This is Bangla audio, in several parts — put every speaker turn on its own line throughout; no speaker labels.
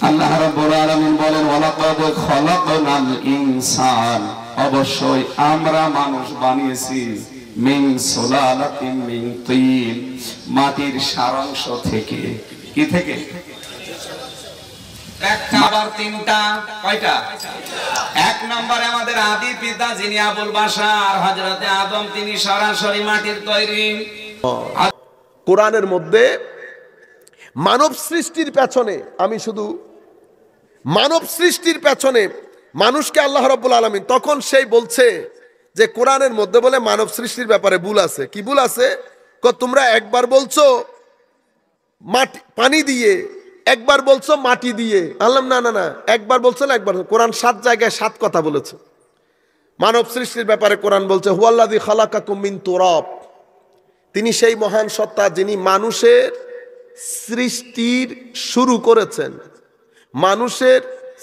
আল্লাহ রাব্বুল আলামিন বলেন ওয়ালাকাদ খালাকনাল ইনসান, অবশ্যই আমরা মানুষ বানিয়েছি মিন সুলালাতিন মিন তিন, মাটির সারাংশ থেকে। কি থেকে? ব্যাখ্যা আবার তিনটা। কয়টা? এক নম্বরে আমাদের আদি পিতা যিনি আবুল বাশার হযরতে আদম, তিনি সরাসরি মাটির তৈরি।
কোরআনের মধ্যে মানব সৃষ্টির পেছনে, আমি শুধু মানব সৃষ্টির পেছনে মানুষকে আল্লাহ রাব্বুল আলামিন তখন সেই বলছে যে কোরআনের মধ্যে বলে মানব সৃষ্টির ব্যাপারে ভুল আছে। কি ভুল আছে? তোমরা একবার বলছো মাটি পানি দিয়ে, একবার বলছো মাটি দিয়ে। আল্লাহ না না না, একবার বলছো না, একবার। কোরআন 7 জায়গায় 7 কথা বলেছে মানব সৃষ্টির ব্যাপারে। কোরআন বলছে হুয়াল্লাযী খালাকাকুম মিন তুরাব, তিনি সেই মহান সত্তা যিনি মানুষের সৃষ্টির শুরু করেছেন। মানুষের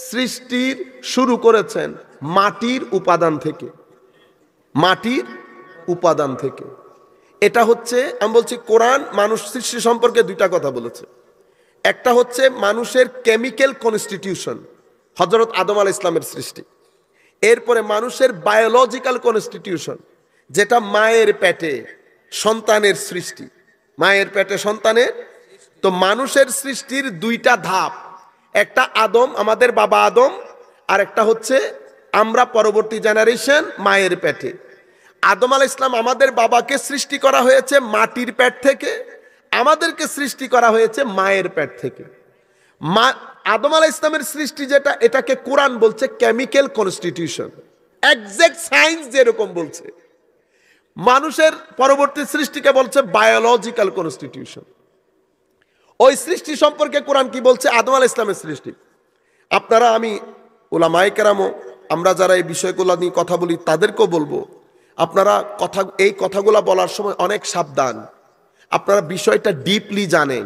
সৃষ্টির শুরু করেছেন মাটির উপাদান থেকে। মাটির উপাদান থেকে। এটা হচ্ছে, আমি বলছি কোরআন মানুষ সৃষ্টি সম্পর্কে 2টা কথা বলেছে। একটা হচ্ছে মানুষের কেমিক্যাল কনস্টিটিউশন, হযরত আদম আলাইহিস সালামের সৃষ্টি। এরপরে মানুষের বায়োলজিক্যাল কনস্টিটিউশন, যেটা মায়ের পেটে সন্তানের সৃষ্টি। মায়ের পেটে সন্তানের। তো মানুষের সৃষ্টির 2টা ধাপ, একটা আদম, আমাদের বাবা আদম, আর একটা হচ্ছে আমরা পরবর্তী জেনারেশন মায়ের পেটে। আদম আলাইহিস সালাম আমাদের বাবাকে সৃষ্টি করা হয়েছে মাটির পেট থেকে, আমাদেরকে সৃষ্টি করা হয়েছে মায়ের পেট থেকে। আদম আলাইহিস সালামের সৃষ্টি যেটা, এটাকে কোরআন বলছে কেমিক্যাল কনস্টিটিউশন, এক্সাক্ট সায়েন্স যেরকম বলছে। মানুষের পরবর্তী সৃষ্টিকে বলছে বায়োলজিক্যাল কনস্টিটিউশন। ওই সৃষ্টি সম্পর্কে কোরআন কি বলছে? আদম আলাইহিস সালামের সৃষ্টি। আপনারা, আমি, উলামায়ে কেরামও, আমরা যারা এই বিষয়গুলো নিয়ে কথা বলি তাদেরকেও বলবো, আপনারা এই কথাগুলো বলার সময় অনেক সাবধান। আপনারা বিষয়টা ডিপলি জানেন,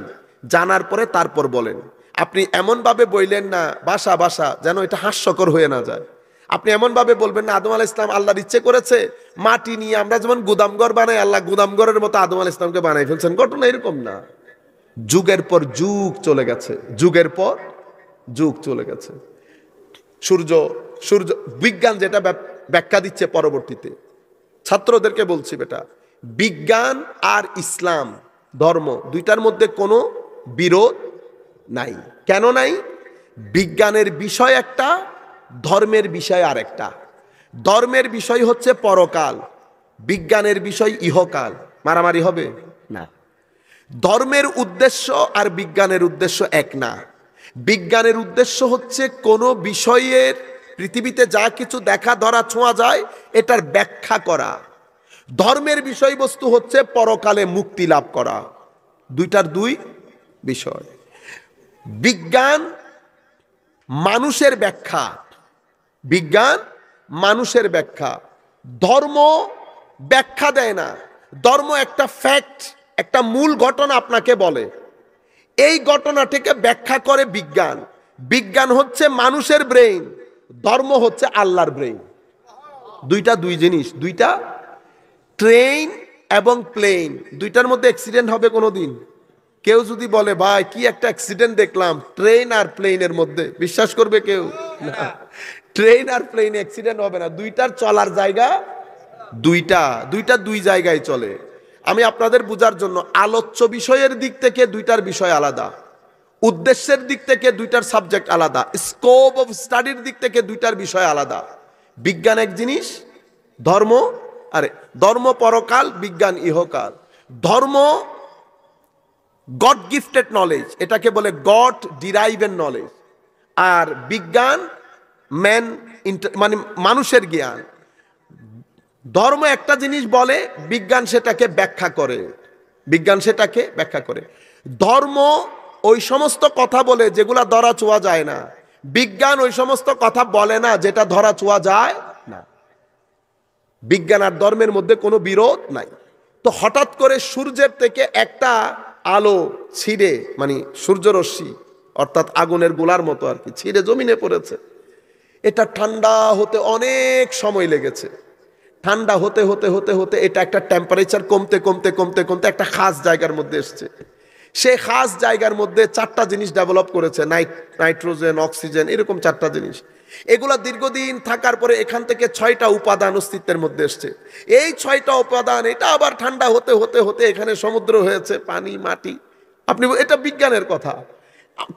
জানার পরে তারপর বলেন। আপনি এমনভাবে বললেন না ভাষা যেন এটা হাস্যকর হয়ে না যায়। আপনি এমনভাবে বলবেন না আদম আলাইহিস সালাম আল্লাহর ইচ্ছে করেছে মাটি নিয়ে, আমরা যেমন গুদামঘর বানাই, আল্লাহ গুদামঘরের মতো আদম আলাইহিস সালামকে বানাই ফেলছেন। ঘটনা এরকম না। যুগের পর যুগ চলে গেছে, যুগের পর যুগ চলে গেছে। সূর্য বিজ্ঞান যেটা ব্যাখ্যা দিচ্ছে পরবর্তীতে, ছাত্রদেরকে বলছি, বেটা, বিজ্ঞান আর ইসলাম ধর্ম 2টার মধ্যে কোনো বিরোধ নাই। কেন নাই? বিজ্ঞানের বিষয় একটা, ধর্মের বিষয় আরেকটা। ধর্মের বিষয় হচ্ছে পরকাল, বিজ্ঞানের বিষয় ইহকাল। মারামারি হবে না। ধর্মের উদ্দেশ্য আর বিজ্ঞানের উদ্দেশ্য এক না। বিজ্ঞানের উদ্দেশ্য হচ্ছে কোনো বিষয়ের, পৃথিবীতে যা কিছু দেখা ধরা ছোঁয়া যায় এটার ব্যাখ্যা করা। ধর্মের বিষয়বস্তু হচ্ছে পরকালে মুক্তি লাভ করা। 2টার 2 বিষয়। বিজ্ঞান মানুষের ব্যাখ্যা, বিজ্ঞান মানুষের ব্যাখ্যা। ধর্ম ব্যাখ্যা দেয় না। ধর্ম একটা ফ্যাক্ট, একটা মূল ঘটনা আপনাকে বলে, এই ঘটনাটিকে ব্যাখ্যা করে বিজ্ঞান। বিজ্ঞান হচ্ছে মানুষের ব্রেইন, ধর্ম হচ্ছে আল্লাহর ব্রেইন। 2টা 2 জিনিস। 2টা, ট্রেন এবং প্লেন, 2টার মধ্যে অ্যাক্সিডেন্ট হবে কোনোদিন? কেউ যদি বলে ভাই কি একটা অ্যাক্সিডেন্ট দেখলাম ট্রেন আর প্লেনের মধ্যে, বিশ্বাস করবে কেউ? না, ট্রেন আর প্লেন অ্যাক্সিডেন্ট হবে না। 2টার চলার জায়গা 2টা, 2 জায়গায় চলে। আমি আপনাদের বোঝার জন্য, আলোচ্য বিষয়ের দিক থেকে 2টার বিষয় আলাদা, উদ্দেশ্যের দিক থেকে 2টার সাবজেক্ট আলাদা, স্কোপ অফ স্টাডির দিক থেকে 2টার বিষয় আলাদা। বিজ্ঞান এক জিনিস, ধর্ম ধর্ম পরকাল, বিজ্ঞান ইহকাল। ধর্ম গড গিফটেড নলেজ, এটাকে বলে গড ডিরাইভেড নলেজ। আর বিজ্ঞান মানে মানুষের জ্ঞান। ধর্ম একটা জিনিস বলে, বিজ্ঞান সেটাকে ব্যাখ্যা করে। বিজ্ঞান সেটাকে ব্যাখ্যা করে। ধর্ম ওই সমস্ত কথা বলে যেগুলা ধরা ছোঁয়া যায় না। বিজ্ঞান ওই সমস্ত কথা বলে না যেটা ধরা ছোঁয়া যায় না। বিজ্ঞান আর ধর্মের মধ্যে কোনো বিরোধ নাই। তো হঠাৎ করে সূর্যের থেকে একটা আলো ছিঁড়ে, মানে সূর্যরশ্মি অর্থাৎ আগুনের গোলার মতো আর কি, ছিঁড়ে জমিনে পড়েছে। এটা ঠান্ডা হতে অনেক সময় লেগেছে। ঠান্ডা হতে হতে হতে হতে এটা একটা টেম্পারেচার কমতে কমতে কমতে কমতে একটা খাস জায়গার মধ্যে এসছে। সে খাস জায়গার মধ্যে 4টা জিনিস ডেভেলপ করেছে, নাইট্রোজেন, অক্সিজেন, এরকম 4টা জিনিস। এগুলা দীর্ঘদিন থাকার পরে এখান থেকে 6টা উপাদান অস্তিত্বের মধ্যে এসছে। এই 6টা উপাদান, এটা আবার ঠান্ডা হতে হতে হতে এখানে সমুদ্র হয়েছে, পানি, মাটি। আপনি, এটা বিজ্ঞানের কথা।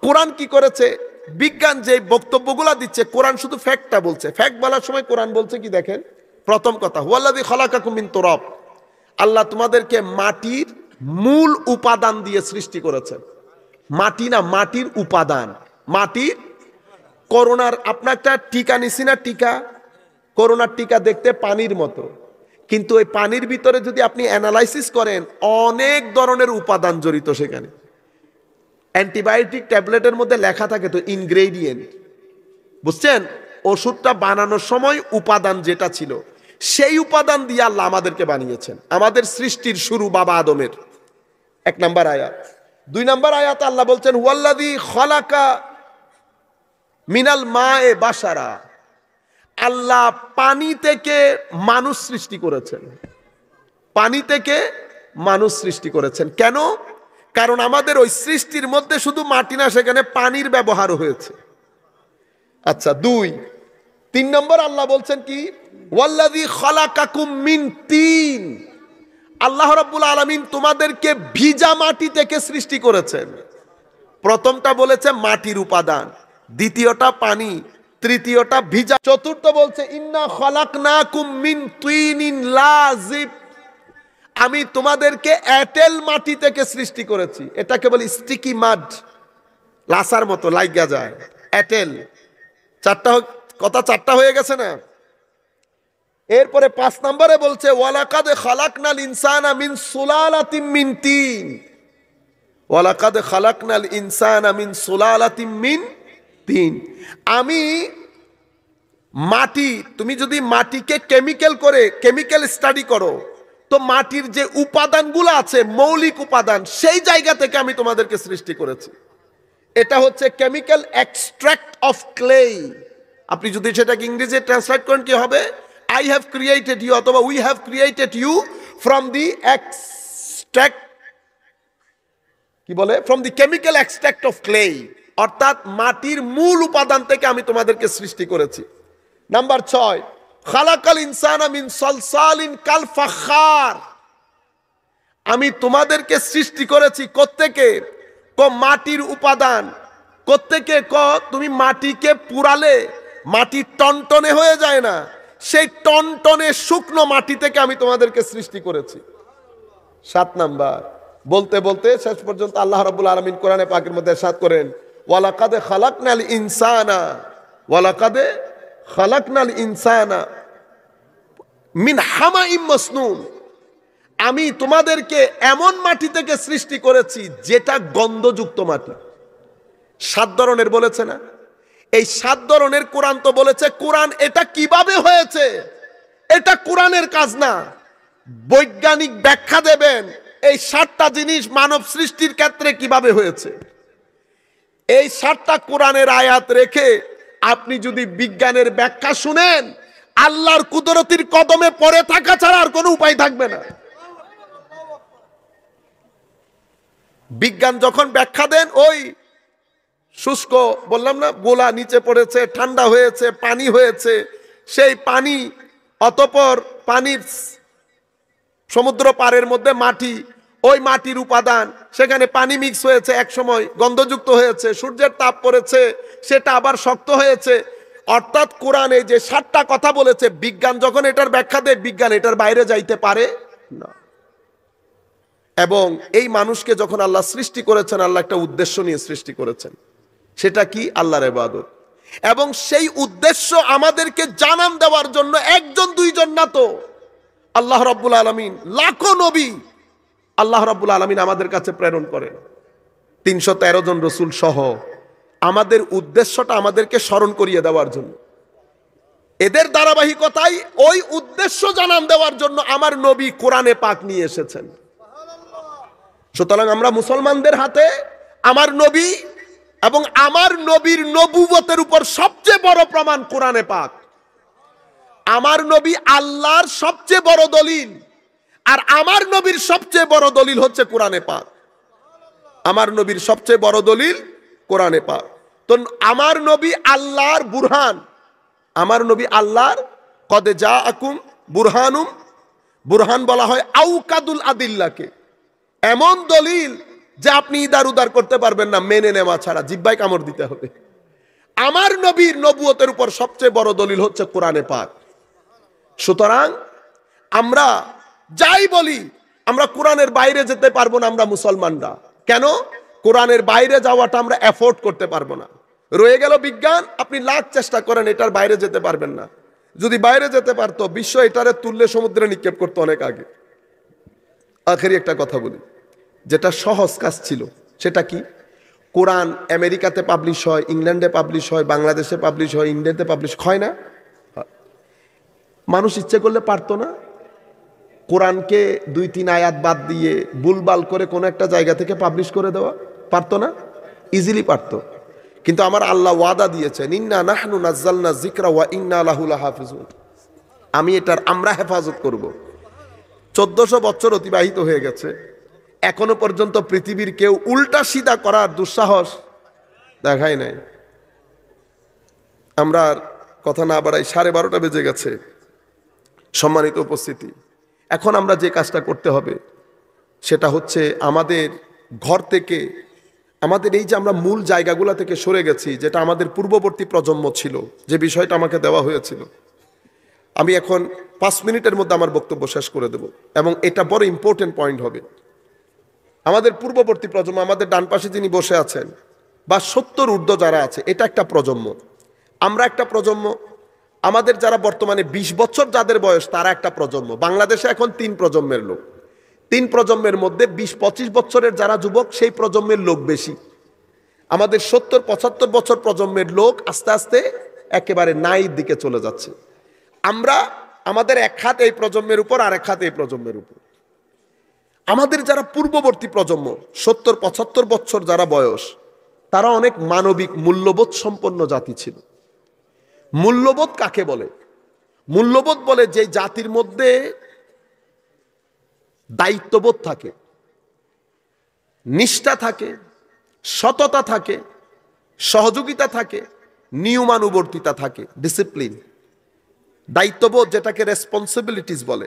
কোরআন কি করেছে? বিজ্ঞান যে বক্তব্যগুলা দিচ্ছে, কোরআন শুধু ফ্যাক্টটা বলছে। ফ্যাক্ট বলার সময় কোরআন বলছে কি দেখেন, প্রথম কথা, হুয়াল্লাযী খালাকাকুম মিন তুরাব, আল্লাহ তোমাদেরকে মাটির মূল উপাদান দিয়ে সৃষ্টি করেছেন। মাটি না, মাটির উপাদান, মাটির। করোনার আপনার একটা টিকা নিছি না, টিকা, করোনার টিকা দেখতে পানির মতো, কিন্তু ওই পানির ভিতরে যদি আপনি অ্যানালাইসিস করেন, অনেক ধরনের উপাদান জড়িত সেখানে। অ্যান্টিবায়োটিক ট্যাবলেটের মধ্যে লেখা থাকে তো ইনগ্রেডিয়েন্ট, বুঝছেন? ওষুধটা বানানোর সময় উপাদান যেটা ছিল, সেই উপাদান দিয়ে আল্লাহ আমাদেরকে বানিয়েছেন। আমাদের সৃষ্টির শুরু বাবা আদমের। 1 নম্বর আয়াত। 2 নম্বর আয়াত আল্লাহ বলছেন হুয়াল্লাযী খালাকা মিনাল মায়ে বাশারা, আল্লাহ পানি থেকে মানুষ সৃষ্টি করেছেন। পানি থেকে মানুষ সৃষ্টি করেছেন কেন? কারণ আমাদের ওই সৃষ্টির মধ্যে শুধু মাটি না, সেখানে পানির ব্যবহার হয়েছে। আচ্ছা, 2। 3 নম্বর আল্লাহ বলছেন কি, ওয়াল্লাযী খালাকাকুম মিন তিন, আল্লাহ রাব্বুল আলামিন তোমাদেরকে ভিজা মাটি থেকে সৃষ্টি করেছেন। প্রথমটা বলেছে মাটির উপাদান, দ্বিতীয়টা পানি, তৃতীয়টা ভিজা, চতুর্থ বলছে ইন্না খালাকনাকুম মিন তিনিন লাযিব, আমি তোমাদেরকে এঁটেল মাটি থেকে সৃষ্টি করেছি। এটাকে বলি স্টিকি মাড, লাসার মতো লাগা যায়, এঁটেল। 4টা হয়ে গেছে না? এরপরে 5 নম্বরে বলছে ওয়ালাকাদ খালাকনাল ইনসানা মিন সুলালাতিম মিন তিন, ওয়ালাকাদ খালাকনাল ইনসানা মিন সুলালাতিম মিন তিন। আমি মাটি, তুমি যদি মাটিকে কেমিক্যাল স্টাডি করো, তো মাটির যে উপাদানগুলো আছে, মৌলিক উপাদান, সেই জায়গা থেকে আমি তোমাদেরকে সৃষ্টি করেছি। এটা হচ্ছে কেমিক্যাল এক্সট্রাক্ট অফ ক্লে। আপনি যদি সেটাকে ইংরেজিতে ট্রান্সলেট করেন কি হবে? I have created you, অথবা we have created you from the extract, কি বলে, from the chemical extract of clay, অর্থাৎ মাটির মূল উপাদান থেকে আমি তোমাদেরকে সৃষ্টি করেছি। নাম্বার 6, খালাকাল ইনসানা মিন সলসালিন কাল ফাখার, আমি তোমাদেরকে সৃষ্টি করেছি কোত্থেকে? মাটির উপাদান। কোত্থেকে? তুমি মাটিকে পুরালে মাটি টনটনে হয়ে যায় না, সেই টনটনে শুকনো মাটি থেকে আমি তোমাদেরকে সৃষ্টি করেছি। 7 নাম্বার, বলতে বলতে শেষ পর্যন্ত আল্লাহ রাব্বুল আলামিন কোরআনে পাকের মধ্যে ইরশাদ করেন ওয়ালাকাদ খালাকনাল ইনসানা মিন হামাইম মাসনুন, আমি তোমাদেরকে এমন মাটি থেকে সৃষ্টি করেছি যেটা গন্ধযুক্ত মাটি। 7 ধরনের বলেছে না? এই 7 ধরনের কোরআন তো বলেছে। কোরআন এটা কিভাবে হয়েছে, এটা কোরআনের কাজ না। বৈজ্ঞানিক ব্যাখ্যা দেবেন এই 7টা জিনিস মানব সৃষ্টির ক্ষেত্রে কিভাবে হয়েছে। এই 7টা কোরআনের আয়াত রেখে আপনি যদি বিজ্ঞানের ব্যাখ্যা শুনেন, আল্লাহর কুদরতির কদমে পড়ে থাকা ছাড়া আর কোনো উপায় থাকবে না। বিজ্ঞান যখন ব্যাখ্যা দেন, ওই শুষ্ক বললাম না, গোলা নিচে পড়েছে, ঠান্ডা হয়েছে, পানি হয়েছে, সেই পানি, অতঃপর পানির সমুদ্র পাড়ের মধ্যে মাটি, ওই মাটির উপাদান, সেখানে পানি মিক্স হয়েছে, এক সময় গন্ধযুক্ত হয়েছে, সূর্যের তাপ পড়েছে, সেটা আবার শক্ত হয়েছে। অর্থাৎ কোরআনে যে 7টা কথা বলেছে, বিজ্ঞান যখন এটার ব্যাখ্যা দেয়, বিজ্ঞান এটার বাইরে যাইতে পারে না। এবং এই মানুষকে যখন আল্লাহ সৃষ্টি করেছেন, আল্লাহ একটা উদ্দেশ্য নিয়ে সৃষ্টি করেছেন। সেটা কি? আল্লাহর ইবাদত। এবং সেই উদ্দেশ্য আমাদেরকে জানান দেওয়ার জন্য 1জন 2জন না, তো আল্লাহ রাব্বুল আলামিন লাখো নবী আল্লাহ রাব্বুল আলামিন আমাদের কাছে প্রেরণ করেন, 313 জন রাসূল সহ। আমাদের উদ্দেশ্যটা আমাদেরকে স্মরণ করিয়ে দেওয়ার জন্য, এদের ধারাবাহিকতায় ওই উদ্দেশ্য জানান দেওয়ার জন্য আমার নবী কোরআনে পাক নিয়ে এসেছেন। সুতরাং আমরা মুসলমানদের হাতে আমার নবী এবং আমার নবীর নবুয়তের উপর সবচেয়ে বড় প্রমাণ কোরআনে পাক। আমার নবী আল্লাহর সবচেয়ে বড় দলিল, আর আমার নবীর সবচেয়ে বড় দলিল হচ্ছে কোরআনে পাক। আমার নবীর সবচেয়ে বড় দলিল কোরআনে পাক। তো আমার নবী আল্লাহর বুরহান, আমার নবী আল্লাহর কদ জাআকুম বুরহানুম, বুরহান বলা হয় আউকাদুল আদিল্লাকে, এমন দলিল যে আপনি ইদার উদার করতে পারবেন না, মেনে নেওয়া ছাড়া জিহ্বায় কামড় দিতে হবে। আমার নবীর নবুয়তের উপর সবচেয়ে বড় দলিল হচ্ছে কোরআনে পাক। সুতরাং আমরা যাই বলি, আমরা কোরআনের বাইরে যেতে পারবো না আমরা মুসলমানরা। কেন? কোরআনের বাইরে যাওয়াটা আমরা এফোর্ড করতে পারবো না। রয়ে গেল বিজ্ঞান, আপনি লাখ চেষ্টা করেন, এটার বাইরে যেতে পারবেন না। যদি বাইরে যেতে পারতো, বিশ্ব এটারে তুললে সমুদ্রে নিক্ষেপ করতো অনেক আগে। আখেরি একটা কথা বলি, যেটা সহজ কাজ ছিল সেটা কি? কোরআন আমেরিকাতে পাবলিশ হয়, ইংল্যান্ডে পাবলিশ হয়, বাংলাদেশে পাবলিশ হয়, ইন্ডিয়াতে পাবলিশ হয় না? মানুষ ইচ্ছে করলে পারতো না কোরআনকে 2-3 আয়াত বাদ দিয়ে বুলবাল করে কোনো একটা জায়গা থেকে পাবলিশ করে দেওয়া? পারতো না? ইজিলি পারতো। কিন্তু আমার আল্লাহ ওয়াদা দিয়েছেন, ইন্না নাহনু নাজ্জালনা যিকরা ওয়া ইন্না লাহু লাহাফিজুন, আমরা হেফাজত করব। 1400 বছর অতিবাহিত হয়ে গেছে, এখনো পর্যন্ত পৃথিবীর কেউ উল্টা সিধা করার দুঃসাহস দেখায় নাই। আমরা আর কথা না বাড়াই, 12:30 বেজে গেছে। সম্মানিত উপস্থিতি, এখন আমরা যে কাজটা করতে হবে সেটা হচ্ছে আমাদের ঘর থেকে, আমাদের এই যে আমরা মূল জায়গাগুলো থেকে সরে গেছি, যেটা আমাদের পূর্ববর্তী প্রজন্ম ছিল, যে বিষয়টা আমাকে দেওয়া হয়েছিল, আমি এখন 5 মিনিটের মধ্যে আমার বক্তব্য শেষ করে দেব, এবং এটা বড় ইম্পর্টেন্ট পয়েন্ট হবে। আমাদের পূর্ববর্তী প্রজন্ম, আমাদের ডান পাশে যিনি বসে আছেন বা 70 ঊর্ধ্ব যারা আছে, এটা একটা প্রজন্ম, আমরা একটা প্রজন্ম। আমাদের যারা বর্তমানে 20 বছর যাদের বয়স, তারা একটা প্রজন্ম। বাংলাদেশে এখন 3 প্রজন্মের লোক, 3 প্রজন্মের মধ্যে 20-25 বছরের যারা যুবক, সেই প্রজন্মের লোক বেশি। আমাদের 70-75 বছর প্রজন্মের লোক আস্তে আস্তে একেবারে নাইর দিকে চলে যাচ্ছে। আমরা আমাদের এক হাত এই প্রজন্মের উপর, আর এক হাত এই প্রজন্মের উপর। আমাদের যারা পূর্ববর্তী প্রজন্ম, 70-75 বছর যারা বয়স, তারা অনেক মানবিক মূল্যবোধ সম্পন্ন জাতি ছিল। মূল্যবোধ কাকে বলে? মূল্যবোধ বলে যে জাতির মধ্যে দায়িত্ববোধ থাকে, নিষ্ঠা থাকে, সততা থাকে, সহযোগিতা থাকে, নিয়মানুবর্তিতা থাকে, ডিসিপ্লিন। দায়িত্ববোধ যেটাকে রেসপন্সিবিলিটিস বলে,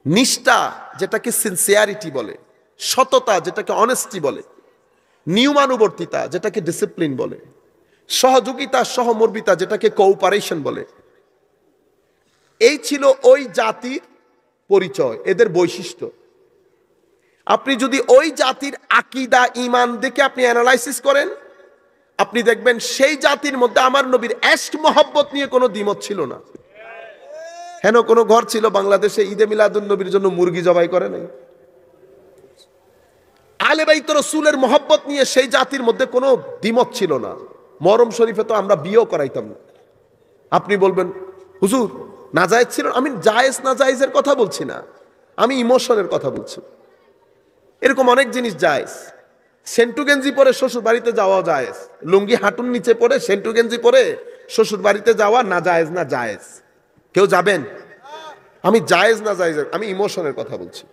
নিষ্ঠা যেটাকে সিনসিয়ারিটি বলে, সততা যেটাকে অনেস্টি বলে, নিয়মানুবর্তিতা যেটাকে ডিসিপ্লিন বলে, সহযোগিতা সহমর্মিতা যেটাকে কোঅপারেশন বলে। এই ছিল ওই জাতির পরিচয়, এদের বৈশিষ্ট্য। আপনি যদি ওই জাতির আকীদা ঈমান দেখে আপনি অ্যানালাইসিস করেন, আপনি দেখবেন সেই জাতির মধ্যে আমার নবীর এশক মহব্বত নিয়ে কোনো দ্বিমত ছিল না। হেন কোনো ঘর ছিল বাংলাদেশে ঈদে মিলাদুন নবীর জন্য মুরগি জবাই করে নাই? আলে বাইত রাসূলের মহব্বত নিয়ে সেই জাতির মধ্যে কোনো দ্বিমত ছিল না। মহরম শরীফে তো আমরা বিয়েও করাইতাম না। আপনি বলবেন হুজুর নাজায়েজ ছিল, আমি জায়েজ না জায়েজের কথা বলছি না, আমি ইমোশনের কথা বলছি। এরকম অনেক জিনিস জায়েজ। সেন্টু গেঞ্জি পরে শ্বশুর বাড়িতে যাওয়া জায়েজ, লুঙ্গি হাঁটুর নিচে পরে সেন্টু গেঞ্জি পরে শ্বশুর বাড়িতে যাওয়া না জায়েজ না জায়েজ? কেউ যাবেন? আমি জায়েজ না জায়েজ, আমি ইমোশনের কথা বলছি।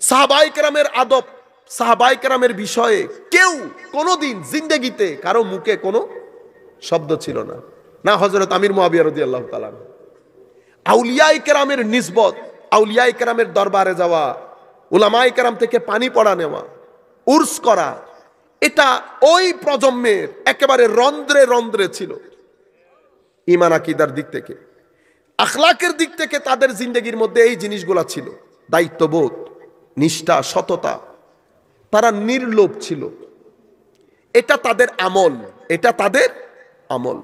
সাহাবায়ে কেরামের আদব, সাহাবায়ে কেরামের বিষয়ে কেউ কোনোদিন জিন্দেগিতে কারো মুখে কোনো শব্দ ছিল না, না হযরত আমির মুয়াবিয়া রাদিয়াল্লাহু তাআলা। আউলিয়ায়ে কেরামের নিসবত, আউলিয়ায়ে কেরামের দরবারে যাওয়া, উলামায়ে কেরাম থেকে পানি পড়া নেওয়া, উর্স করা, এটা ওই প্রজন্মের একেবারে রন্ধ্রে রন্ধ্রে ছিল। ঈমান আকীদার দিক থেকে, আখলাকের দিক থেকে তাদের জিন্দেগির মধ্যে এই জিনিসগুলো ছিল। দায়িত্ববোধ, নিষ্ঠা, সততা, তারা নির্লোভ ছিল। এটা তাদের আমল, এটা তাদের আমল।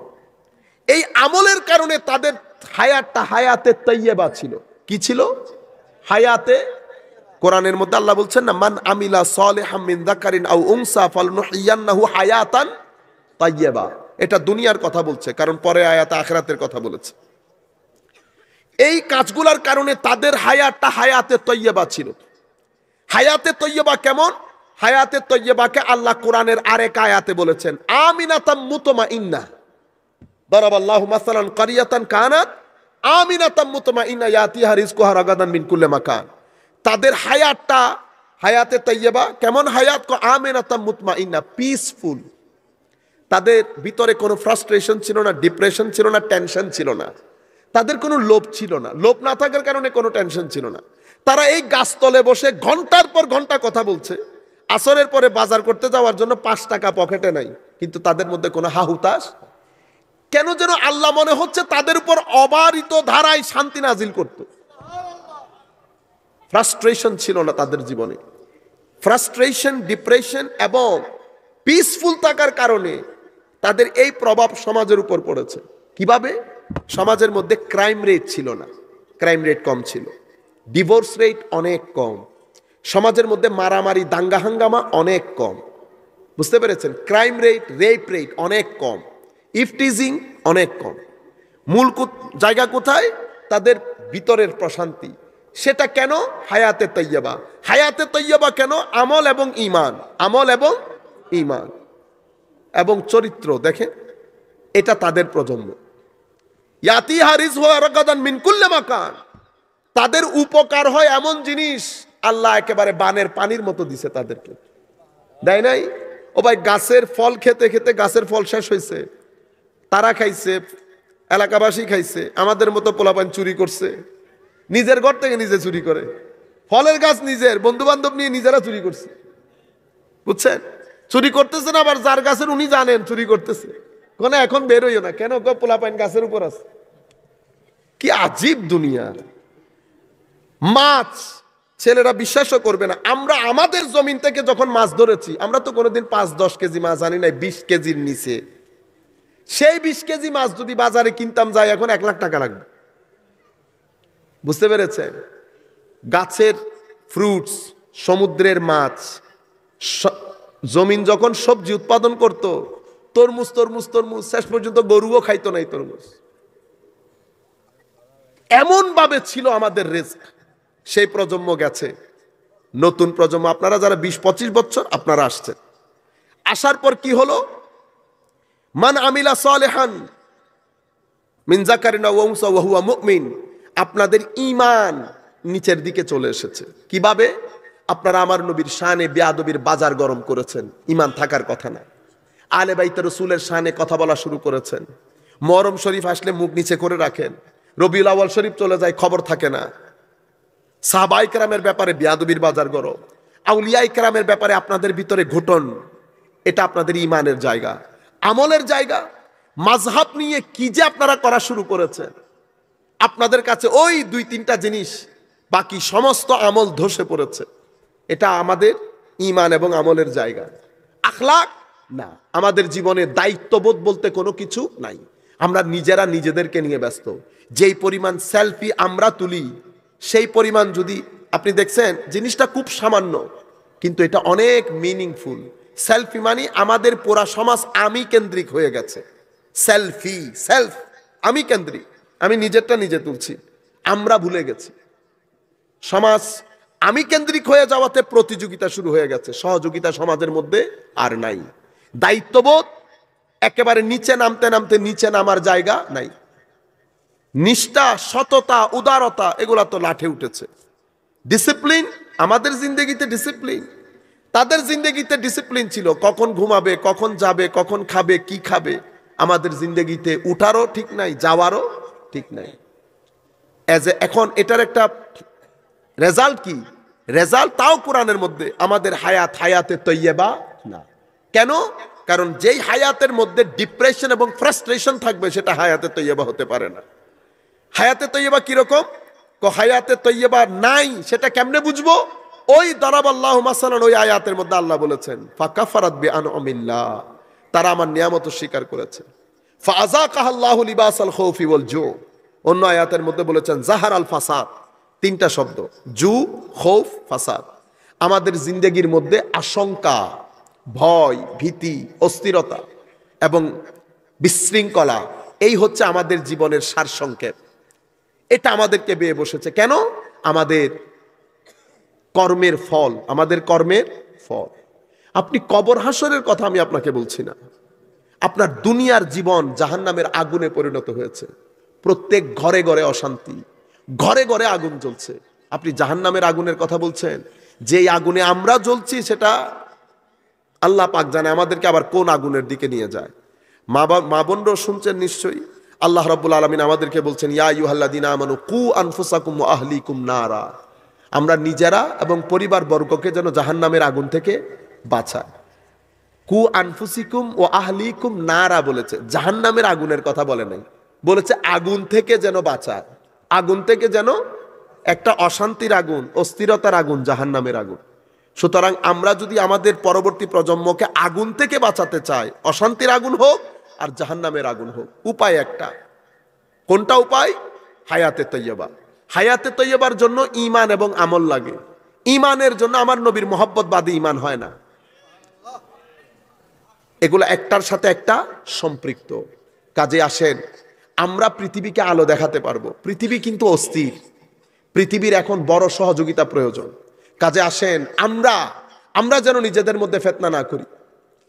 এই আমলের কারণে তাদের হায়াতটা হায়াতে তাইয়্যিবা ছিল। কি ছিল? হায়াতে। কোরআনের মধ্যে আল্লাহ বলছেন না, মান আমিলা সালিহাম মিন যাকারিন আও উনসা ফালনুহইয়ান্নাহু হায়াতান তাইয়্যিবা। এটা দুনিয়ার কথা বলছে, কারণ পরে আয়াতে আখিরাতের কথা বলেছে। এই কাজগুলোর কারণে তাদের হায়াতটা হায়াতে তাইয়্যিবা ছিল। হায়াতে তাইয়্যিবা কেমন? হায়াতে তাইয়্যিবাকে আল্লাহ কোরআনের আরেক আয়াতে বলেছেন আমিনাতাম মুতমাইন্না। দারাবাল্লাহু মাসালান কারিয়াতান কানাত আমিনাতাম মুতমাইন্না ইয়াতিহা রিজকুহা রাগাদান মিন কুল্লি মাকান। তাদের হায়াতটা হায়াতে তৈয়বা কেমন হায়াত? আমিনাতাম মুতমাইন্না, পিসফুল। তাদের ভিতরে কোনো ফ্রাস্ট্রেশন ছিল না, ডিপ্রেশন ছিল না, টেনশন ছিল না। তাদের কোনো লোভ ছিল না, লোভ না থাকার কারণে কোনো টেনশন ছিল না। তারা এই গাছতলে বসে ঘন্টার পর ঘন্টা কথা বলছে। আসরের পরে বাজার করতে যাওয়ার জন্য 5 টাকা পকেটে নাই, কিন্তু তাদের মধ্যে কোনো হাহুতাশ। কেন যেন আল্লাহ মনে হচ্ছে তাদের উপর অবারিত ধারায় শান্তি নাজিল করত। ফ্রাস্ট্রেশন ছিল না তাদের জীবনে। ফ্রাস্ট্রেশন, ডিপ্রেশন এবং পিসফুল থাকার কারণে তাদের এই প্রভাব সমাজের উপর পড়েছে। কিভাবে? সমাজের মধ্যে ক্রাইম রেট ছিল না, ক্রাইম রেট কম ছিল। ডিভোর্স রেট অনেক কম। সমাজের মধ্যে মারামারি, দাঙ্গা হাঙ্গামা অনেক কম। বুঝতে পেরেছেন? ক্রাইম রেট, রেপ রেট অনেক কম, ইফটিজিং অনেক কম। মূল জায়গা কোথায়? তাদের ভিতরের প্রশান্তি। সেটা কেন? হায়াতে তৈয়বা। হায়াতে তৈয়বা কেন? আমল এবং ঈমান, আমল এবং ঈমান এবং চরিত্র। দেখেন, এটা তাদের প্রজন্ম। ইয়াতিহা রিজকুহা রাগাদান মিন কুল্লি মাকান। তাদের উপকার হয় এমন জিনিস আল্লাহ একেবারে বানের পানির মতো দিছে তাদেরকে, দেয় নাই? ও ভাই, গাছের ফল খেতে খেতে গাছের ফল শেষ হয়েছে, তারা খাইছে, এলাকাবাসী খাইছে, আমাদের মতো পোলাপান চুরি করছে, নিজের ঘর থেকে নিজে চুরি করে, ফলের গাছ নিজের, বন্ধু বান্ধব নিয়ে নিজেরা চুরি করছে। বুঝছেন? চুরি করতেছেন, আবার যার গাছের উনি জানেন চুরি করতেছে, কোন এখন বের হইও না কেন, পোলাপান গাছের উপর আছে। কি আজীব দুনিয়া। মাছ, ছেলেরা বিশ্বাসও করবে না, আমরা আমাদের জমিন থেকে যখন মাছ ধরেছি, আমরা তো কোনোদিন 5-10 কেজি মাছ আনি নাই, 20 কেজির নিচে। সেই 20 কেজি মাছ যদি বাজারে কিনতাম যাই, এখন 1 লাখ টাকা লাগবে। বুঝতে পেরেছেন? গাছের ফ্রুটস, সমুদ্রের মাছ, জমিন যখন সবজি উৎপাদন করত, তরমুজ তরমুজ তরমুজ, শেষ পর্যন্ত গরুও খাইতো নাই তরমুজ। এমন ভাবে ছিল আমাদের রিজক। সেই প্রজন্ম গেছে, নতুন প্রজন্ম, আপনারা যারা 20-25 বছর আপনারা আসছেন। আসার পর কি হলো? মান আমিলা সালেহান মিন যাকারিন ওয়া উনসা ওয়া হুয়া মুমিন। আপনাদের ঈমান নিচের দিকে চলে এসেছে। কিভাবে? আপনারা আমার নবীর শানে বেয়াদবির বাজার গরম করেছেন, ঈমান থাকার কথা না। আলে বাইতে রাসূলের শানে কথা বলা শুরু করেছেন। মুহররম শরীফ আসলে মুখ নিচে করে রাখেন, রবিউল আউয়াল শরীফ চলে যায়, খবর থাকে না। সাহাবায়ে কেরামের ব্যাপারে বেয়াদবির বাজার গরম, আউলিয়ায়ে কেরামের ব্যাপারে আপনাদের ভিতরে ঘটন। এটা আপনাদের ঈমানের জায়গা, আমলের জায়গা। মাযহাব নিয়ে কি যে আপনারা করা শুরু করেছেন, আপনাদের কাছে ওই 2-3টা জিনিস, বাকি সমস্ত আমল ধসে পড়েছে। এটা আমাদের ঈমান এবং আমলের জায়গা। আখলাক না, আমাদের জীবনে দায়িত্ববোধ বলতে কোনো কিছু নাই। আমরা নিজেরা নিজেদেরকে নিয়ে ব্যস্ত। যেই পরিমাণ সেলফি আমরা তুলি, সেই পরিমাণ যদি আপনি দেখছেন, জিনিসটা খুব সামান্য, কিন্তু এটা অনেক মিনিংফুল। সেলফি মানে আমাদের পুরা সমাজ আমি কেন্দ্রিক হয়ে গেছে। সেলফি, সেলফ, আমি কেন্দ্রিক, আমি নিজেরটা নিজে তুলছি। আমরা ভুলে গেছি। সমাজ আমি কেন্দ্রিক হয়ে যাওয়াতে প্রতিযোগিতা শুরু হয়ে গেছে, সহযোগিতা সমাজের মধ্যে আর নাই। দায়িত্ববোধ একেবারে নিচে নামতে নামতে নিচে নামার জায়গা নাই। নিষ্ঠা, সততা, উদারতা এগুলা তো লাঠে উঠেছে। ডিসিপ্লিন, আমাদের জিন্দেগিতে ডিসিপ্লিন, তাদের জিন্দেগিতে ডিসিপ্লিন ছিল। কখন ঘুমাবে, কখন যাবে, কখন খাবে, কি খাবে, আমাদের জিন্দেগিতে উঠারও ঠিক নাই, যাওয়ারও ঠিক নাই। এখন এটার একটা রেজাল্ট কি? রেজাল্ট তাও কোরআনের মধ্যে, আমাদের হায়াত হায়াতে তৈয়বা না। কেন? কারণ যেই হায়াতের মধ্যে ডিপ্রেশন এবং ফ্রাস্ট্রেশন থাকবে, সেটা হায়াতে তৈয়বা হতে পারে না। হায়াতে তৈয়বা কিরকম? হায়াতে তৈয়বা নাই, সেটা কেমনে বুঝবো? ওই দারাবাল্লাহু মাসালান, ওই আয়াতের মধ্যে আল্লাহ বলেছেন ফাকাফারাত বিআনউমিল্লাহ, তারা আমার নিয়ামত স্বীকার করেছে। ফাযাকাহাল্লাহু লিবাসাল খাউফি ওয়াল জু। অন্য আয়াতের মধ্যে বলেছেন জাহারাল ফাসাদ। 3টা শব্দ, জু, খৌফ, ফাসাদ। আমাদের জিন্দেগির মধ্যে আশঙ্কা, ভয়, ভীতি, অস্থিরতা এবং বিশৃঙ্খলা, এই হচ্ছে আমাদের জীবনের সারসংক্ষেপ। এটা আমাদেরকে বেয়ে বসেছে। কেন? আমাদের কর্মের ফল, আমাদের কর্মের ফল। আপনি কবর হাসরের কথা আমি আপনাকে বলছি না। আপনার দুনিয়ার জীবন জাহান্নামের আগুনে পরিণত হয়েছে। প্রত্যেক ঘরে ঘরে অশান্তি, ঘরে ঘরে আগুন জ্বলছে। আপনি জাহান্নামের আগুনের কথা বলছেন। যেই আগুনে আমরা জ্বলছি সেটা আল্লাহ পাক জানে আমাদেরকে আবার কোন আগুনের দিকে নিয়ে যায়। মা বোনরাও শুনছেন নিশ্চয়ই, আল্লাহ রাব্বুল আলামিন আমাদেরকে বলছেন, ইয়া আইয়ুহাল্লাযীনা আমানু কু আনফুসাকুম ওয়া আহলিকুম নারা। আমরা নিজেরা এবং পরিবার বর্গকে যেন জাহান্নামের আগুন থেকে বাঁচাই। কু আনফুসিকুম ও আহলিকুম নারা বলেছে, জাহান্নামের আগুনের কথা বলে নাই, বলেছে আগুন থেকে যেন বাঁচায়। আগুন থেকে যেন, একটা অশান্তির আগুন, অস্থিরতার আগুন জাহান্নামের আগুন। সুতরাং আমরা যদি আমাদের পরবর্তী প্রজন্মকে আগুন থেকে বাঁচাতে চাই, অশান্তির আগুন হোক আর জাহান্নামের আগুন হোক, উপায় একটা। কোনটা উপায়? হায়াতে তৈয়বা। হায়াতে তৈয়বার জন্য ঈমান এবং আমল লাগে। ঈমানের জন্য আমার নবীর মহব্বত বাদে ঈমান হয় না। এগুলো একটার সাথে একটা সম্পৃক্ত। কাজে আসেন, আমরা পৃথিবীকে আলো দেখাতে পারবো। পৃথিবী কিন্তু অস্থির, পৃথিবীর এখন বড় সহযোগিতা প্রয়োজন। কাজে আসেন, আমরা যেন নিজেদের মধ্যে ফিতনা না করি।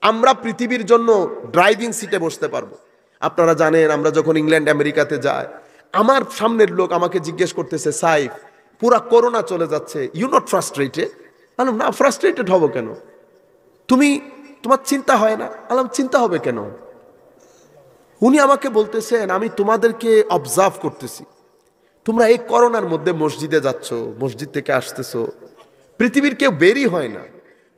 আমরা পৃথিবীর জন্য ড্রাইভিং সিটে বসতে পারবো। আপনারা জানেন, আমরা যখন ইংল্যান্ড আমেরিকাতে যাই, আমার সামনের লোক আমাকে জিজ্ঞেস করতেছে, সাইফ পুরা করোনা চলে যাচ্ছে, ইউ নট ফ্রাস্ট্রেটেড? আলাম না, ফ্রাস্ট্রেটেড হব কেন? তোমার চিন্তা হয় না? আলাম চিন্তা হবে কেন? উনি আমাকে বলতেছেন, আমি তোমাদেরকে অবজার্ভ করতেছি, তোমরা এই করোনার মধ্যে মসজিদে যাচ্ছ, মসজিদ থেকে আসতেছো, পৃথিবীর কেউ বেরই হয় না,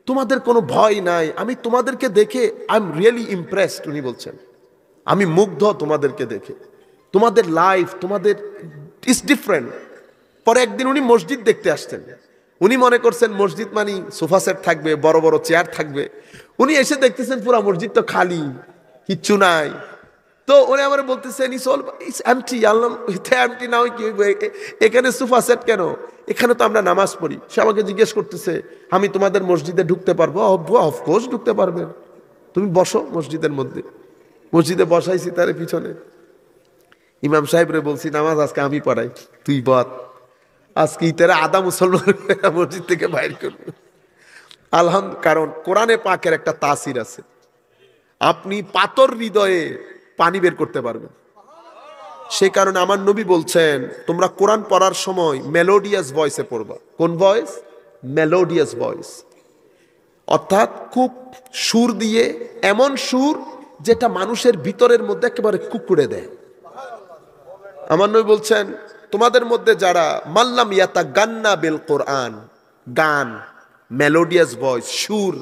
তোমাদের কোনো ভয় নাই। আমি তোমাদেরকে দেখে আই এম রিয়েলি ইমপ্রেসড। উনি বলছেন, আমি মুগ্ধ তোমাদেরকে দেখে, তোমাদের লাইফ, তোমাদের ইজ ডিফারেন্ট। পরে একদিন উনি মসজিদ দেখতে আসছেন। উনি মনে করছেন মসজিদ মানে সোফা সেট থাকবে, বড় বড় চেয়ার থাকবে। উনি এসে দেখতেছেন পুরো মসজিদ তো খালি, কিচ্ছু নাই। তো উনি আমার বলতেছেন, ইটস এমটি। আল্লাহ এমটি না হয় কি হইবে, এখানে সোফা সেট কেন? এখানে তো আমরা নামাজ পড়ি। সে আমাকে জিজ্ঞেস করতেছে, আমি তোমাদের মসজিদে ঢুকতে পারবো? অফকোর্স ঢুকতে পারবেন, তুমি বসো মসজিদের মধ্যে। মসজিদে বসাইছি তার পিছনে। ইমাম সাহেবরে বলছি, নামাজ আজকে আমি পড়াই, তুই বল। আজকে ইতারা আধা মুসলমান মসজিদ থেকে বাইর করবে। আলহামদুলিল্লাহ, কারণ কোরআনে পাকের একটা তাসির আছে। আপনি পাথর হৃদয়ে পানি বের করতে পারবেন। সেই কারণে আমার নবী বলছেন, তোমরা কোরআন পড়ার সময় মেলোডিয়াস ভয়েসে পড়বা। কোন ভয়েস? মেলোডিয়াস ভয়েস, অর্থাৎ খুব সুর দিয়ে, এমন সুর যেটা মানুষের ভিতরের মধ্যে একেবারে কুকুড়ে দেয়। আমার নবী বলছেন, তোমাদের মধ্যে যারা মাল্লাম ইয়াতা গান্না বিল কোরআন, গান, মেলোডিয়াস ভয়েস, সুর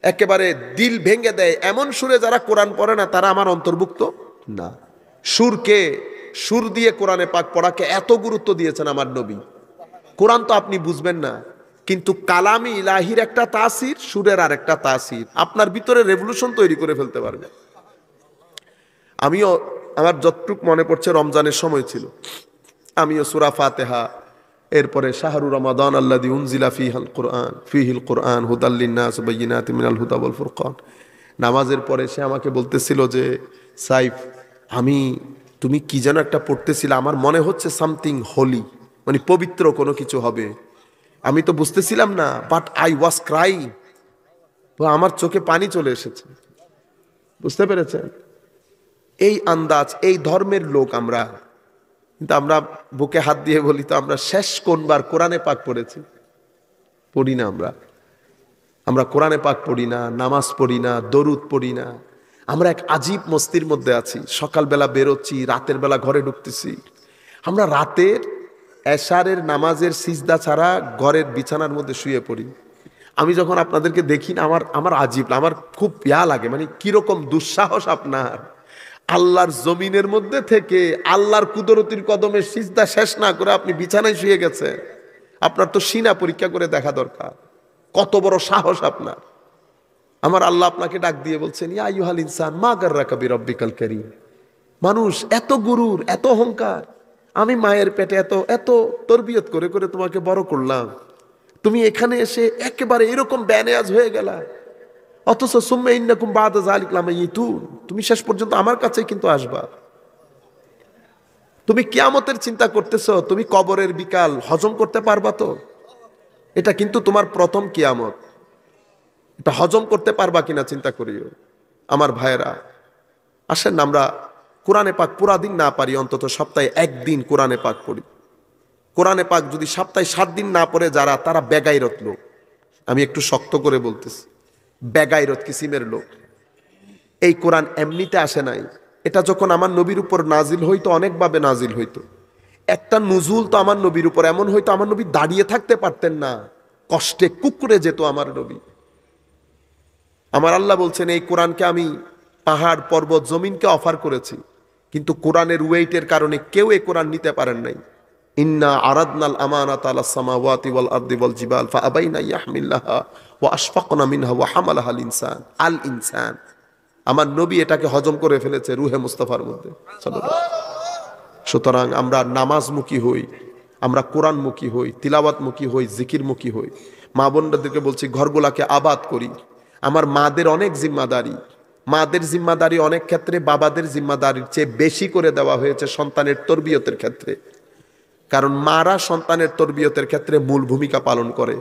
একেবারে দিল ভেঙে দেয়, এমন সুরে যারা কোরআন পড়ে না, তারা আমার অন্তর্ভুক্ত না। সুরকে, সুর দিয়ে কোরআনে পাক পড়াকে এত গুরুত্ব দিয়েছেন আমার নবী। কোরআন তো আপনি বুঝবেন না, কিন্তু কালামি ইলাহির একটা তাসির, সুরের আর একটা তাসির আপনার ভিতরে রেভলিউশন তৈরি করে ফেলতে পারবে। আমিও, আমার যতটুক মনে পড়ছে, রমজানের সময় ছিল, আমিও সূরা ফাতিহা, এরপরে শাহরু রমাদান আল্লাযী উনজিলা ফীহিল কুরআন হুদাল লিন-নাস বাইয়িনাতিন মিনাল হুদা ওয়াল ফুরকান। নামাজের পরে সে আমাকে বলতেছিল যে, সাইফ তুমি কি যেন একটা পড়তেছিল, আমার মনে হচ্ছে সামথিং হোলি, মানে পবিত্র কোনো কিছু হবে। আমি তো বুঝতেছিলাম না, বাট আই ওয়াজ ক্রাইং। আমার চোখে পানি চলে এসেছে। বুঝতে পেরেছেন? এই আন্দাজ, এই ধর্মের লোক আমরা। কিন্তু আমরা বুকে হাত দিয়ে বলি, তো আমরা শেষ কোনবার কোরআনে পাক পড়েছি? পড়ি না। আমরা কোরআনে পাক পড়ি না, নামাজ পড়ি না, দরুদ পড়ি না। আমরা এক আজীব মস্তির মধ্যে আছি। সকালবেলা বেরোচ্ছি, রাতের বেলা ঘরে ঢুকতেছি। আমরা রাতের এশারের নামাজের সিজদা ছাড়া ঘরের বিছানার মধ্যে শুয়ে পড়ি। আমি যখন আপনাদেরকে দেখি না, আমার আজীব, আমার খুব লাগে, মানে কিরকম দুঃসাহস আপনার। আল্লাহর জমিনের মধ্যে থেকে আল্লাহর কুদরতির কদমে সিজদা শেষ না করে আপনি বিছানায় শুয়ে গেছেন। আপনার তো সিনা পরীক্ষা করে দেখা দরকার, কত বড় সাহস আপনার। আমার আল্লাহ আপনাকে ডাক দিয়ে বলছেন, ইয়া আইয়ুহাল ইনসান মা গাররাকা বিরাব্বিকাল কারীম। মানুষ, এত গুরুর, এত অহংকার। আমি মায়ের পেটে এত তরবিয়ত করে করে তোমাকে বড় করলাম, তুমি এখানে এসে একেবারে এরকম ব্যানেয়াজ হয়ে গেলা। অথচ সুম্মা ইন্নাকুম বাদা যালিকা লামাইতুন, তুমি শেষ পর্যন্ত আমার কাছে কিন্তু আসবা। তুমি কিয়ামতের চিন্তা করতেছো, তুমি কবরের বিকাল হজম করতে পারবা তো? এটা কিন্তু তোমার প্রথম কিয়ামত। এটা হজম করতে পারবা কিনা চিন্তা করিও। আমার ভাইয়েরা, আসেন আমরা কোরআনে পাক পুরা দিন না পারি, অন্তত সপ্তাহে একদিন কোরআনে পাক পড়ি। কোরআনে পাক যদি সপ্তাহে 7 দিন না পড়ে যারা, তারা বেগাইরত লোক। আমি একটু শক্ত করে বলতেছি, বেগাইরত কিসিমের লোক। এই কোরআন এমনিতে আসে নাই, এটা যখন আমার নবীর উপর নাজিল হইতো অনেকভাবে নাজিল হইতো। একটা নুজুল তো আমার নবীর উপর এমন হইতো, আমার নবী দাঁড়িয়ে থাকতে পারতেন না, কষ্টে কুকুরে যেত আমার নবী। আমার আল্লাহ বলছেন এই কোরআনকে আমি পাহাড় পর্বত জমিনকে অফার করেছি, কিন্তু কোরআনের ওয়েটের কারণে কেউ এই কোরআন নিতে পারেন নাই। ইন্না আরাদনাল আমানাতা আলাস সামাওয়াতি ওয়াল আরদি ওয়াল জিবাল ফাআবাইনা ইয়াহমিলনাহা ওয়া আশফাকনা মিনহা ওয়া হামালাহাল ইনসান। আল ইনসান, আমার নবী এটাকে হজম করে ফেলেছে রুহে মুস্তাফার মধ্যে। সুতরাং আমরা নামাজমুখী হই, আমরা কোরআনমুখী হই, তিলাওয়াতমুখী হই, জিকিরমুখী হই। মা বোনদেরকে বলছি ঘরগুলাকে আবাদ করি। আমার মাদের অনেক জিম্মাদারি, মাদের জিম্মাদারি অনেক ক্ষেত্রে বাবাদের জিম্মাদারির চেয়ে বেশি করে দেওয়া হয়েছে সন্তানের তরবিয়তের ক্ষেত্রে। কারণ মারা সন্তানের তরবিয়তের ক্ষেত্রে মূল ভূমিকা পালন করে।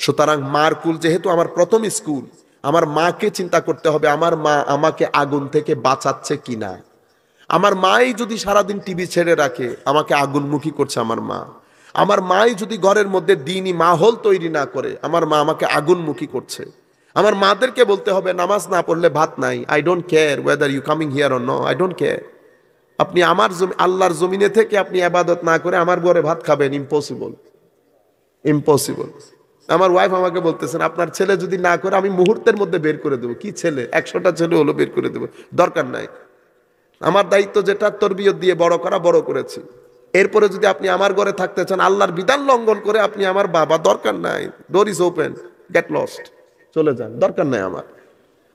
সুতরাং মার কুল যেহেতু আমার প্রথম স্কুল, আমার মাকে চিন্তা করতে হবে আমার মা আমাকে আগুন থেকে বাঁচাচ্ছে কিনা। আমার মাই যদি সারাদিন টিভি ছেড়ে রাখে, আমাকে আগুনমুখী করছে আমার মা। আমার মাই যদি ঘরের মধ্যে দ্বীনি মাহল তৈরি না করে, আমার মা আমাকে আগুনমুখী করছে। আমার মাদেরকে বলতে হবে নামাজ না পড়লে ভাত নাই। I don't care whether you coming here or no, I don't care. আপনি আমার আল্লাহর জমিনে থেকে আপনি ইবাদত না করে আমার ঘরে ভাত খাবেন, ইম্পসিবল, ইম্পসিবল। আমার ওয়াইফ আমাকে বলতেছেন আপনার ছেলে যদি না করে আমি মুহূর্তের মধ্যে বের করে দেবো। কি ছেলে? 100টা ছেলে হলো বের করে দেবো, দরকার নাই। আমার দায়িত্ব যেটা তরবিয়ত দিয়ে বড় করা, বড় করেছি। এরপরে যদি আপনি আমার ঘরে থাকতে চান আল্লাহর বিধান লঙ্ঘন করে, আপনি আমার বাবা, দরকার নাই। Door is open, get lost, চলে যান, দরকার নাই আমার।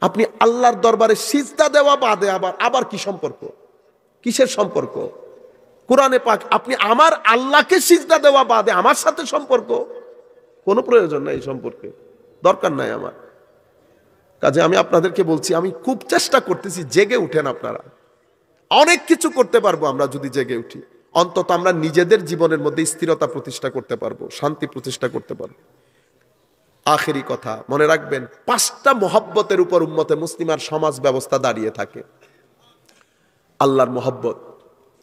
আপনি আল্লাহর দরবারে সিজদা দেওয়া বাদে আবার কি সম্পর্ক? কিসের সম্পর্ক? কোরআনে পাক আপনি আমার আল্লাহকে সিজদা দেওয়া বাদে আমার সাথে সম্পর্ক, কোনো প্রয়োজন নাই এই সম্পর্কে, দরকার নাই আমার। কাজে আমি আপনাদেরকে বলছি, আমি খুব চেষ্টা করতেছি জেগে উঠেন আপনারা। অনেক কিছু করতে পারবো আমরা যদি জেগে উঠি। অন্তত আমরা নিজেদের জীবনের মধ্যে স্থিরতা প্রতিষ্ঠা করতে পারবো, শান্তি প্রতিষ্ঠা করতে পারবো। আখেরি কথা মনে রাখবেন, 5টা মহব্বতের উপর উম্মতে মুসলিমার সমাজ ব্যবস্থা দাঁড়িয়ে থাকে। আল্লাহর মহব্বত,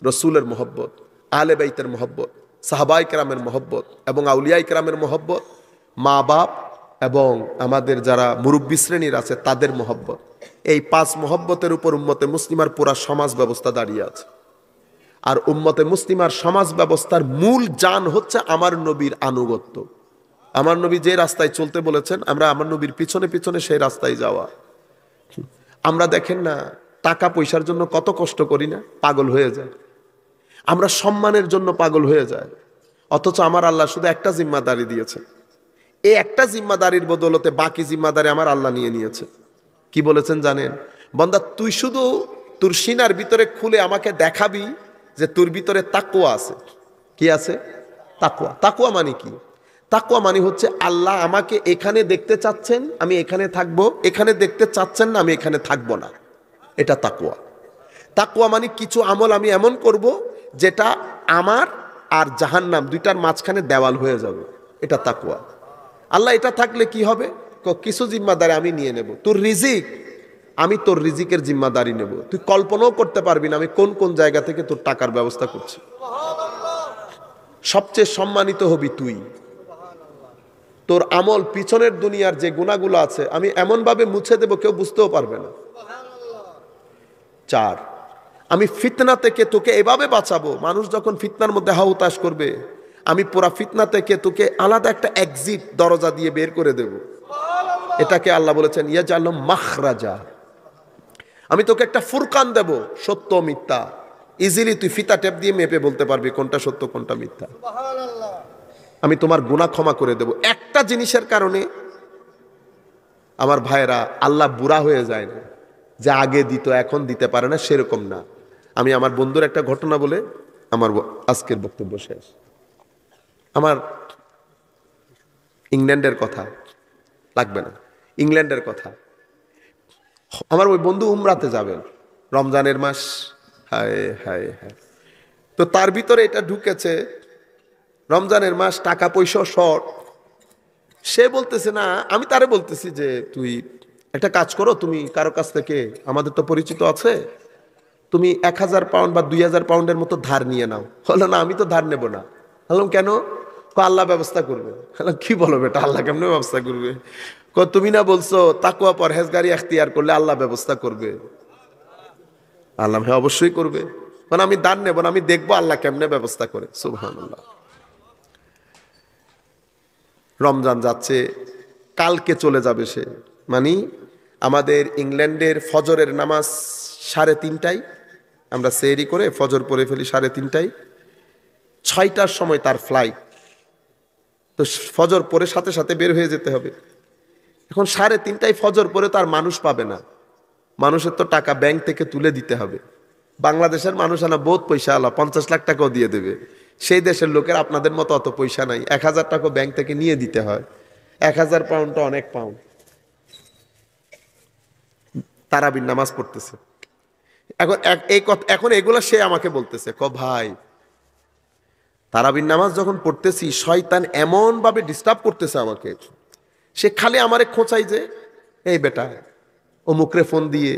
রসুলের মহব্বত, আহলে বাইতের মহব্বত, সাহাবায়ে কেরামের মহব্বত এবং আউলিয়ায়ে কেরামের মহব্বত, মা বাপ এবং আমাদের যারা মুরব্বী শ্রেণীর আছে তাদের মহব্বত। এই 5 মহব্বতের উপর উম্মতে মুসলিমার পুরা সমাজ ব্যবস্থা দাঁড়িয়ে আছে। আর উম্মতে মুসলিমার সমাজ ব্যবস্থার মূল জান হচ্ছে আমার নবীর আনুগত্য। আমার নবী যে রাস্তায় চলতে বলেছেন, আমরা আমার নবীর পিছনে পিছনে সেই রাস্তায় যাওয়া। আমরা দেখেন না টাকা পয়সার জন্য কত কষ্ট করি না, পাগল হয়ে যায়। আমরা সম্মানের জন্য পাগল হয়ে যায়, অথচ আমার আল্লাহ শুধু একটা জিম্মাদারি দিয়েছে। এই একটা জিম্মাদারির বদলতে বাকি জিম্মাদারি আমার আল্লাহ নিয়ে নিয়েছে। কি বলেছেন জানেন? বান্দা তুই শুধু তোর সিনার ভিতরে খুলে আমাকে দেখাবি যে তোর ভিতরে তাকওয়া আছে। কি আছে? তাকওয়া। তাকওয়া মানে কি? তাকওয়া মানে হচ্ছে আল্লাহ আমাকে এখানে দেখতে চাচ্ছেন, আমি এখানে থাকবো, এখানে দেখতে চাচ্ছেন না, আমি এখানে থাকবো না। এটা তাকওয়া। তাকওয়া মানে কিছু আমল আমি এমন করব যেটা আমার আর জাহান্নাম দুইটার মাঝখানে দেওয়াল হয়ে যাবে, এটা তাকওয়া। আল্লাহ এটা থাকলে কি হবে? কিছু জিম্মাদারি আমি নিয়ে নেব। তোর রিজিক, আমি তোর রিজিকের জিম্মাদারি নেব। তুই কল্পনাও করতে পারবি না আমি কোন কোন জায়গা থেকে তোর টাকার ব্যবস্থা করছি। সবচেয়ে সম্মানিত হবি তুই। তোর আমল পিছনের দুনিয়ার যে গুনাহগুলো আছে আমি এমন ভাবে মুছে দেব কেউ বুঝতেও পারবে না। 4, আমি ফিতনা থেকে তোকে এভাবে বাঁচাবো, মানুষ যখন ফিতনার মধ্যে হাউতাশ করবে আমি পুরা ফিতনা থেকে তোকে আলাদা একটা এক্সিট দরজা দিয়ে বের করে দেব। এটাকে আল্লাহ বলেছেন ইয়াজালু মাখরাজা। আমি তোকে একটা ফুরকান দেব, সত্য মিথ্যা ইজিলি তুই ফিতা টেপ দিয়ে মেপে বলতে পারবি কোনটা সত্য কোনটা মিথ্যা। আমি তোমার গুনাহ ক্ষমা করে দেব। একটা জিনিসের কারণে আমার ভাইয়েরা আল্লাহ বুড়া হয়ে যায় না, যে আগে দিত এখন দিতে পারে না, সেরকম না। আমি আমার বন্ধুর একটা ঘটনা বলে আমার আজকের বক্তব্য শেষ। আমার ইংল্যান্ডের কথা লাগবে না, ইংল্যান্ডের কথা। আমার ওই বন্ধু উমরাতে যাবেন, রমজানের মাস, হায় হায় হায়। তো তার ভিতরে এটা ঢুকেছে, রমজানের মাস, টাকা পয়সা শর্ট। সে বলতেছে না, আমি তারে বলতেছি যে তুই একটা কাজ করো, তুমি কারো কাছ থেকে, আমাদের তো পরিচিত আছে, তুমি 1000 পাউন্ড বা 2000 পাউন্ডের মতো ধার নিয়ে নাও। হলো না, আমি তো ধার নেব না, বললাম কেন? আল্লাহ ব্যবস্থা করবে। বললাম কি বলো বেটা, আল্লাহ কেমনে ব্যবস্থা করবে? তুমি না বলছো তাকওয়া পরহেজগারি এখতিয়ার করলে আল্লাহ ব্যবস্থা করবে? আল্লাহ হ্যাঁ অবশ্যই করবে। মানে আমি দান নেব না, আমি দেখবো আল্লাহ কেমনে ব্যবস্থা করে। সুবহানাল্লাহ। রমজান যাচ্ছে, কালকে চলে যাবে সে। মানে আমাদের ইংল্যান্ডের ফজরের নামাজ 3:30টায়, আমরা সেহরি করে ফজর পড়ে ফেলি 3:30টায়, 6টার সময় তার ফ্লাইট। তো ফজর পরে সাথে সাথে বের হয়ে যেতে হবে। এখন 3:30টায় ফজর পরে তার মানুষ পাবে না, মানুষের তো টাকা ব্যাংক থেকে তুলে দিতে হবে। বাংলাদেশের মানুষ আনা বহুত পয়সা আলা, 50 লাখ টাকাও দিয়ে দেবে। সেই দেশের লোকের আপনাদের মতো অত পয়সা নাই, 1000 টাকা ব্যাংক থেকে নিয়ে দিতে হয়। 1000 পাউন্ডটা অনেক পাউন্ড। তারাবির নামাজ পড়তেছে। এখন এগুলা সে আমাকে বলতেছে, ভাই তারাবির নামাজ যখন পড়তেছি শয়তান এমন ভাবে ডিস্টার্ব করতেছে আমাকে, সে খালি আমারে খোঁচাই যে এই বেটা অমুকরে ফোন দিয়ে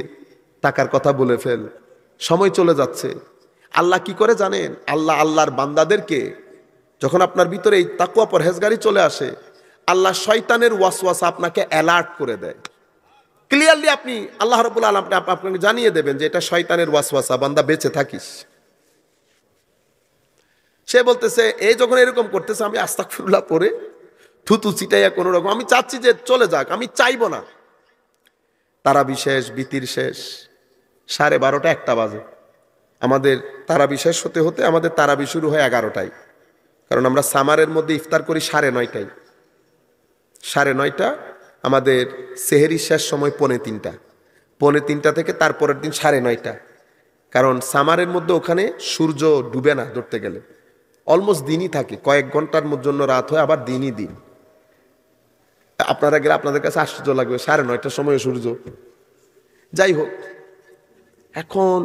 টাকার কথা বলে ফেল, সময় চলে যাচ্ছে। আল্লাহ কি করে জানেন? আল্লাহর বান্দাদেরকে যখন আপনার ভিতরে এই তাকওয়া পরহেজগারি চলে আসে, আল্লাহ শয়তানের ওয়াসওয়াসা আপনাকে অ্যালার্ট করে দেয়। ক্লিয়ারলি আপনি আল্লাহ রাব্বুল আলামিন আপনাকে জানিয়ে দেবেন যে এটা শয়তানের ওয়াসওয়াসা, বান্দা বেঁচে থাকিস। সে বলতেছে এই যখন এরকম করতেছে, আমি আস্তাগফিরুল্লাহ পড়ে থুতু চিটাইয়া কোনো রকম আমি চাচ্ছি যে চলে যাক, আমি চাইবো না। তারাবি শেষ, বিতির শেষ, 12:30 1টা বাজে। আমাদের তারাবি শেষ হতে হতে আমাদের তারাবি শুরু হয় 11টায়, কারণ আমরা সামারের মধ্যে ইফতার করি 9:30টায়। 9:30টা আমাদের সেহেরি শেষ সময় 2:45, 2:45 থেকে তারপরের দিন 9:30, কারণ সামারের মধ্যে ওখানে সূর্য ডুবে না ধরতে গেলে, অলমোস্ট দিনই থাকে, কয়েক ঘন্টার জন্য রাত হয়, আবার দিনই দিন। আপনারা গেলে আপনাদের কাছে আশ্চর্য লাগবে, 9:30টার সময় সূর্য। যাই হোক, এখন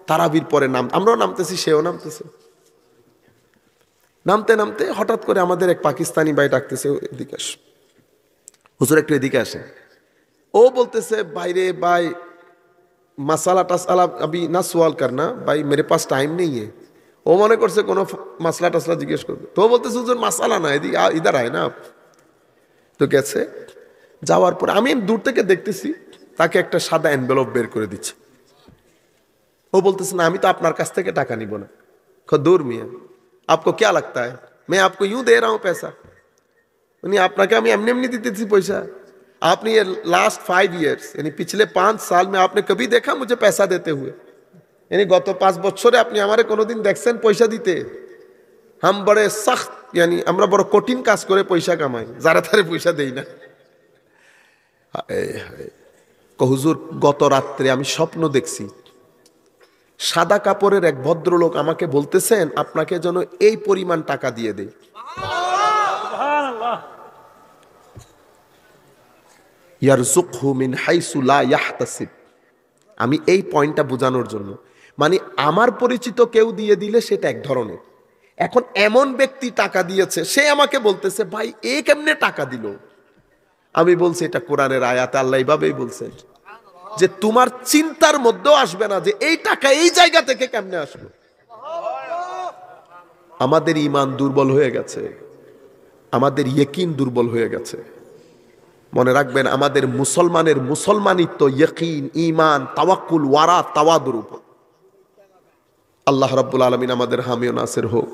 তারাবির পরে আমরাও নামতেছি, সেও নামতেছে। নামতে নামতে হঠাৎ করে আমাদের এক পাকিস্তানি ভাই ডাকতেছে, এদিকে আস হুজুর, একটু এদিকে আসেন। ও বলতেছে বাইরে ভাই मसाला टसाला अभी ना सवाल करना भाई, मेरे पास टाइम नहीं है। ও মনে করছে কোনো মাসলা টাসলা জিজ্ঞেস করবে, তো বলতেছে হুজুর মাসালা না, এদিকে ইধার আয় না। তো গেছে, যাওয়ার পর আমি দূর থেকে দেখতেছি তাকে একটা সাদা এনভেলপ বের করে দিচ্ছে। ও বলতেছে না, আমি তো আপনার কাছ থেকে টাকা নিব না। दूर मियां, आपको क्या लगता है मैं आपको यूं दे रहा हूं पैसा? यानी আপনাকে আমি এমনি এমনি দিতেছি পয়সা? आपने ये लास्ट 5 years यानी पिछले 5 साल में आपने कभी देखा मुझे पैसा देते हुए? यानी गत 5 বছরে আপনি আমারে কোনোদিন দেখছেন পয়সা দিতে? हम बड़े सख्त यानी আমরা বড় কঠিন কাজ করে পয়সা কামাই, যারা তারে পয়সা দেই না। হুজুর গত রাত্রে আমি স্বপ্ন দেখছি, সাদা কাপড়ের এক ভদ্রলোক আমাকে বলতেছেন আপনাকে যেন এই পরিমাণ টাকা দিয়ে দেই। ইয়ারযুকহু মিন হাইসু লা ইয়াহতাসিব। আমি এই পয়েন্টটা বোঝানোর জন্য, মানে আমার পরিচিত কেউ দিয়ে দিলে সেটা এক ধরনের, এখন এমন ব্যক্তি টাকা দিয়েছে, সে আমাকে বলতেছে ভাই এ কেমনে টাকা দিল? আমি বলছি এটা কোরআনের আয়াতে আল্লাহ এইভাবেই বলছেন যে তোমার চিন্তার মধ্যেও আসবে না যে এই টাকা এই জায়গা থেকে কেমনে আসবে। আমাদের ঈমান দুর্বল হয়ে গেছে, আমাদের ইয়াকিন দুর্বল হয়ে গেছে। মনে রাখবেন আমাদের মুসলমানের মুসলমানিত্ব ইয়াকিন, ঈমান, তাওয়াক্কুল, ওয়ারা, তাওয়াদুর উপর। আল্লাহ রাব্বুল আলামিন আমাদের হামি ও নাসির হোক।